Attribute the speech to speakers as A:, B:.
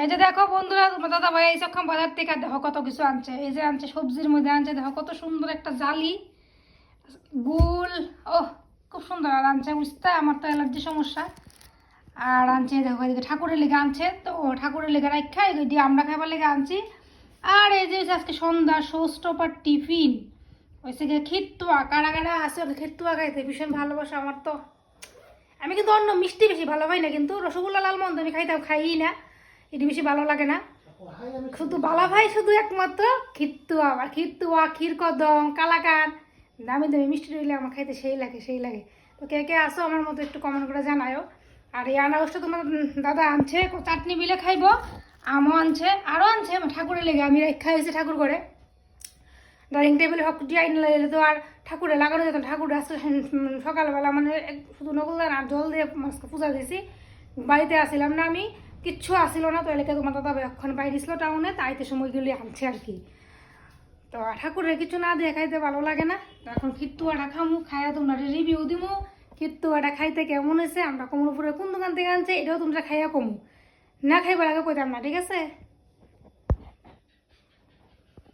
A: এই যে দেখো বন্ধুরা, তোমার দাদা ভাই এই সক্ষম বাজার থেকে দেখো কত কিছু আনছে। এই যে আনছে সবজির মধ্যে আনছে, দেখো কত সুন্দর একটা জালি গুল। ও খুব সুন্দর। আর আনছে বুঝতে, আমার তো অ্যালার্জি সমস্যা। আর আনছে দেখো এদিকে ঠাকুরের লেগে আনছে, তো ঠাকুরের লেগে রাখা এগুলো দিয়ে আমরা খাবার লেগে আনছি। আর এই যে আজকে সন্ধ্যা শোস্টপার টিফিন হয়েছে গিয়ে খিরতুয়া। কারা কারা আছে খিরতুয়া খাইতে ভীষণ ভালোবাসা আমার তো। আমি কিন্তু অন্য মিষ্টি বেশি ভালো পাই না, কিন্তু রসগোল্লা লালমন্দ আমি খাই না, এটি বেশি ভালো লাগে না। শুধু বালা ভাই শুধু একমাত্র খিরতুয়া। আবার খিরতুয়া, ক্ষীরকদম, কালাকান, দামি দামি মিষ্টি রইলে আমার খাইতে সেই লাগে। তো কে কে আসো আমার মতো একটু কমেন্ট করে জানায়ও। আর এই আনারসটা তোমার দাদা আনছে, চাটনি মিলে খাইবো। আমও আনছে, আরও আনছে ঠাকুরের লেগে। আমি রেখা হয়েছে ঠাকুর করে ডাইনিং টেবিলে হক ডিজাইন লাগলে তো আর ঠাকুরে লাগানো যেত। ঠাকুর আসতে সকালবেলা মানে শুধু নকলদান আর জল দিয়ে মাছকে পূজা দিয়েছি। বাড়িতে আসছিলাম না আমি, কিচ্ছু আসিল না। তো এলাকা তোমার দাদা এখন বাইরে ছিল টাউনে, তাইতে সময়গুলি আনছে আর কি। তো ঠাকুরের কিছু না দিয়ে খাইতে ভালো লাগে না। তো এখন খিরতুয়াটা খামু, খাইয়া তোমরা রিভিউ দিমু খিরতুয়াটা খাইতে কেমন হয়েছে, আমরা কমরপুরে কোন দোকান থেকে আনছে এটাও তোমরা খাইয়া কমু। না খাইবার আগে কইতাম না, ঠিক আছে।